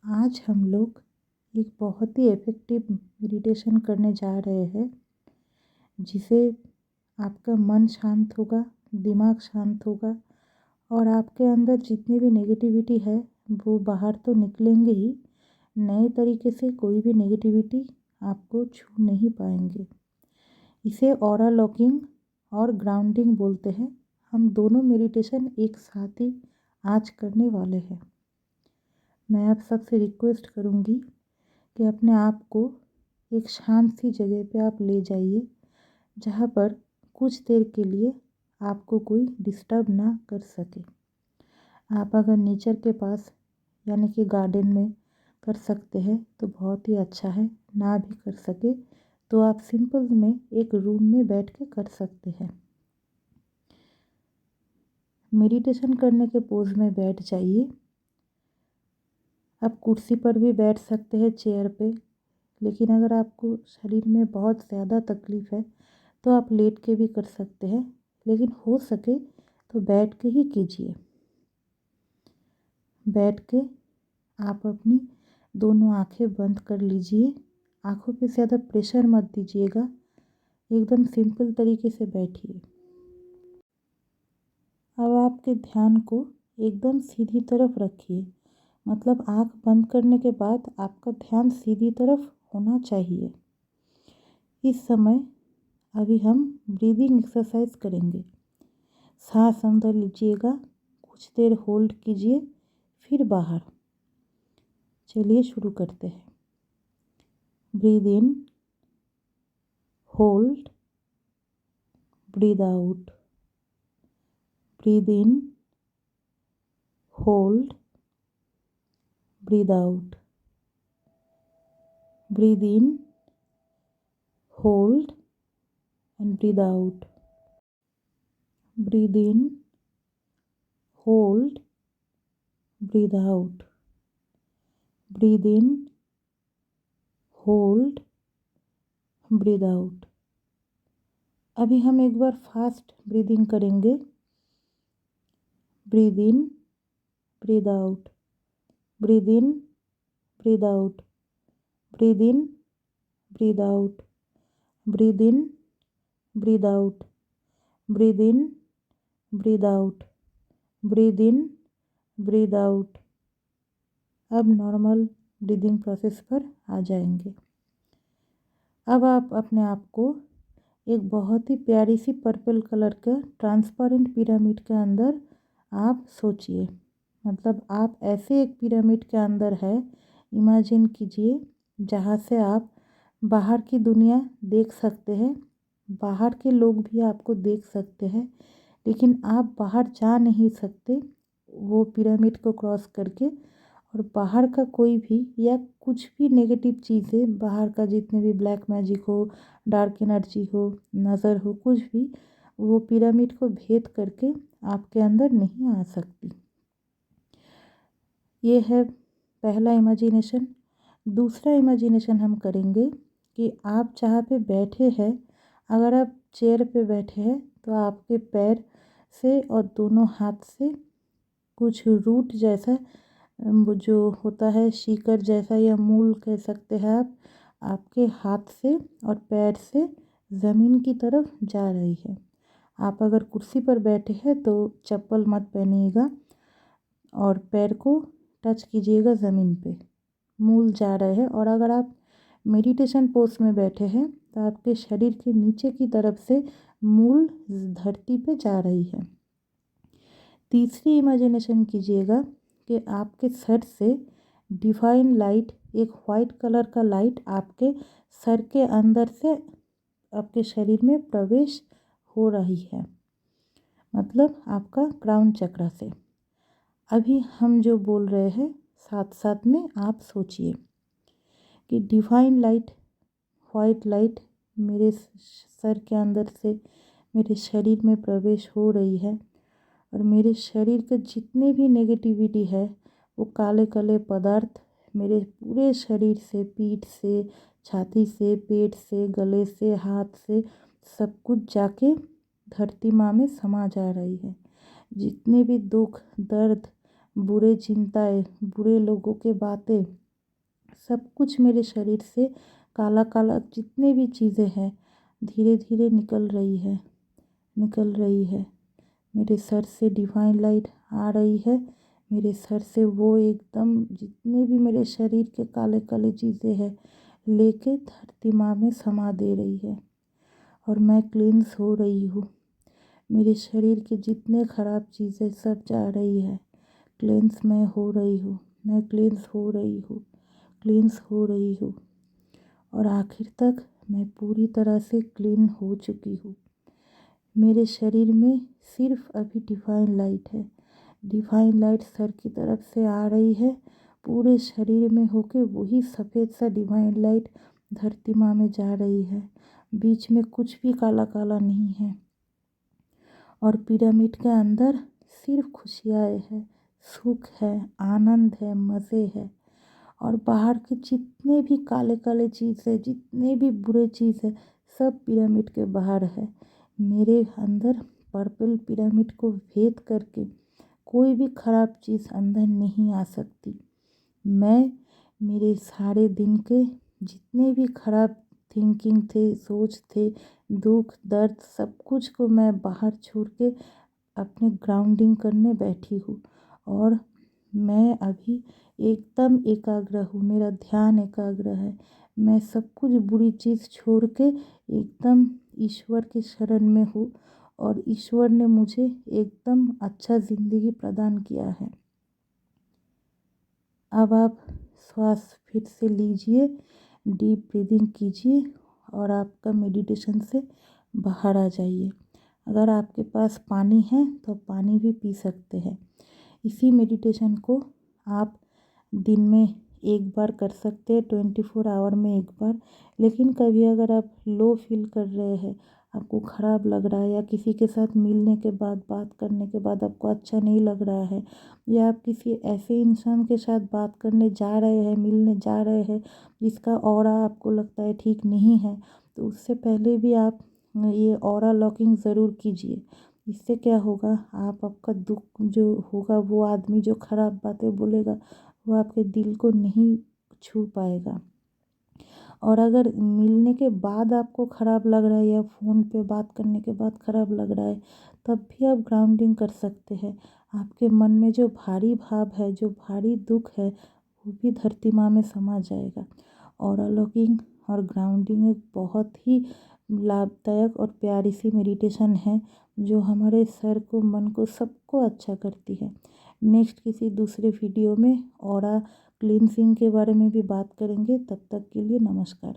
आज हम लोग एक बहुत ही इफ़ेक्टिव मेडिटेशन करने जा रहे हैं, जिसे आपका मन शांत होगा, दिमाग शांत होगा और आपके अंदर जितनी भी नेगेटिविटी है वो बाहर तो निकलेंगे ही। नए तरीके से कोई भी नेगेटिविटी आपको छू नहीं पाएंगे। इसे ऑरा लॉकिंग और ग्राउंडिंग बोलते हैं। हम दोनों मेडिटेशन एक साथ ही आज करने वाले हैं। मैं आप सबसे रिक्वेस्ट करूँगी कि अपने आप को एक शांत सी जगह पे आप ले जाइए, जहाँ पर कुछ देर के लिए आपको कोई डिस्टर्ब ना कर सके। आप अगर नेचर के पास यानी कि गार्डन में कर सकते हैं तो बहुत ही अच्छा है, ना भी कर सके तो आप सिंपल में एक रूम में बैठ के कर सकते हैं। मेडिटेशन करने के पोज में बैठ जाइए। आप कुर्सी पर भी बैठ सकते हैं, चेयर पे, लेकिन अगर आपको शरीर में बहुत ज़्यादा तकलीफ़ है तो आप लेट के भी कर सकते हैं, लेकिन हो सके तो बैठ के ही कीजिए। बैठ के आप अपनी दोनों आंखें बंद कर लीजिए। आंखों पे ज़्यादा प्रेशर मत दीजिएगा, एकदम सिंपल तरीके से बैठिए। अब आपके ध्यान को एकदम सीधी तरफ रखिए, मतलब आंख बंद करने के बाद आपका ध्यान सीधी तरफ होना चाहिए। इस समय अभी हम ब्रीदिंग एक्सरसाइज करेंगे। सांस अंदर लीजिएगा, कुछ देर होल्ड कीजिए, फिर बाहर। चलिए शुरू करते हैं। Breathe in, hold, breathe out. Breathe in, hold, breathe out. Breathe in, hold and breathe out. Breathe in, hold, breathe out. Breathe in, hold, breathe out. अभी हम एक बार फास्ट ब्रीदिंग करेंगे। Breathe in, breathe out, breathe in, breathe out, breathe in, breathe out, breathe in, breathe out, breathe in, breathe out, breathe in, breathe out. अब normal breathing process पर आ जाएंगे। अब आप अपने आप को एक बहुत ही प्यारी सी पर्पल कलर का ट्रांसपेरेंट पिरामिड के अंदर आप सोचिए, मतलब आप ऐसे एक पिरामिड के अंदर है, इमेजिन कीजिए, जहाँ से आप बाहर की दुनिया देख सकते हैं, बाहर के लोग भी आपको देख सकते हैं, लेकिन आप बाहर जा नहीं सकते वो पिरामिड को क्रॉस करके। और बाहर का कोई भी या कुछ भी नेगेटिव चीज़ें, बाहर का जितने भी ब्लैक मैजिक हो, डार्क एनर्जी हो, नज़र हो, कुछ भी, वो पिरामिड को भेद करके आपके अंदर नहीं आ सकती। ये है पहला इमेजिनेशन। दूसरा इमेजिनेशन हम करेंगे कि आप जहाँ पे बैठे हैं, अगर आप चेयर पे बैठे हैं तो आपके पैर से और दोनों हाथ से कुछ रूट जैसा, वो जो होता है शिकड़ जैसा या मूल कह सकते हैं आप, आपके हाथ से और पैर से ज़मीन की तरफ जा रही है। आप अगर कुर्सी पर बैठे हैं तो चप्पल मत पहनिएगा और पैर को टच कीजिएगा ज़मीन पे, मूल जा रहे हैं। और अगर आप मेडिटेशन पोज में बैठे हैं तो आपके शरीर के नीचे की तरफ से मूल धरती पे जा रही है। तीसरी इमेजिनेशन कीजिएगा कि आपके सर से डिवाइन लाइट, एक वाइट कलर का लाइट आपके सर के अंदर से आपके शरीर में प्रवेश हो रही है, मतलब आपका क्राउन चक्र से। अभी हम जो बोल रहे हैं साथ साथ में आप सोचिए कि डिवाइन लाइट, वाइट लाइट मेरे सर के अंदर से मेरे शरीर में प्रवेश हो रही है और मेरे शरीर के जितने भी नेगेटिविटी है वो काले काले पदार्थ मेरे पूरे शरीर से, पीठ से, छाती से, पेट से, गले से, हाथ से, सब कुछ जाके धरती माँ में समा जा रही है। जितने भी दुख, दर्द, बुरे चिंताएं, बुरे लोगों के बातें, सब कुछ मेरे शरीर से काला काला जितने भी चीज़ें हैं धीरे धीरे निकल रही है, निकल रही है। मेरे सर से डिवाइन लाइट आ रही है। मेरे सर से वो एकदम जितने भी मेरे शरीर के काले काले चीज़ें हैं लेके धरती माँ में समा दे रही है और मैं क्लींस हो रही हूँ। मेरे शरीर के जितने ख़राब चीज़ें सब जा रही है। क्लींस मैं हो रही हूँ, मैं क्लींस हो रही हूँ, क्लींस हो रही हूँ और आखिर तक मैं पूरी तरह से क्लीन हो चुकी हूँ। मेरे शरीर में सिर्फ अभी डिवाइन लाइट है। डिवाइन लाइट सर की तरफ से आ रही है, पूरे शरीर में होके वही सफ़ेद सा डिवाइन लाइट धरती माँ में जा रही है। बीच में कुछ भी काला काला नहीं है और पिरामिड के अंदर सिर्फ खुशियाँ है, सुख है, आनंद है, मज़े है और बाहर के जितने भी काले काले चीज़ है, जितने भी बुरे चीज़ है, सब पिरामिड के बाहर है। मेरे अंदर पर्पल पिरामिड को भेद करके कोई भी ख़राब चीज़ अंदर नहीं आ सकती। मैं मेरे सारे दिन के जितने भी ख़राब थिंकिंग थे, सोच थे, दुख दर्द, सब कुछ को मैं बाहर छोड़ के अपने ग्राउंडिंग करने बैठी हूँ और मैं अभी एकदम एकाग्र हूँ। मेरा ध्यान एकाग्र है। मैं सब कुछ बुरी चीज़ छोड़ के एकदम ईश्वर के शरण में हूँ और ईश्वर ने मुझे एकदम अच्छा ज़िंदगी प्रदान किया है। अब आप श्वास फिर से लीजिए, डीप ब्रीदिंग कीजिए और आपका मेडिटेशन से बाहर आ जाइए। अगर आपके पास पानी है तो पानी भी पी सकते हैं। इसी मेडिटेशन को आप दिन में एक बार कर सकते हैं, 24 आवर में एक बार। लेकिन कभी अगर आप लो फील कर रहे हैं, आपको ख़राब लग रहा है या किसी के साथ मिलने के बाद, बात करने के बाद आपको अच्छा नहीं लग रहा है या आप किसी ऐसे इंसान के साथ बात करने जा रहे हैं, मिलने जा रहे हैं जिसका ऑरा आपको लगता है ठीक नहीं है, तो उससे पहले भी आप ये ऑरा लॉकिंग ज़रूर कीजिए। इससे क्या होगा, आपका दुख जो होगा, वो आदमी जो ख़राब बातें बोलेगा वो आपके दिल को नहीं छू पाएगा। और अगर मिलने के बाद आपको ख़राब लग रहा है या फ़ोन पे बात करने के बाद ख़राब लग रहा है, तब भी आप ग्राउंडिंग कर सकते हैं। आपके मन में जो भारी भाव है, जो भारी दुख है, वो भी धरती माँ में समा जाएगा। ऑरा लॉकिंग और ग्राउंडिंग एक बहुत ही लाभदायक और प्यारी सी मेडिटेशन है जो हमारे सर को, मन को, सबको अच्छा करती है। नेक्स्ट किसी दूसरे वीडियो में ऑरा क्लींसिंग के बारे में भी बात करेंगे। तब तक के लिए नमस्कार।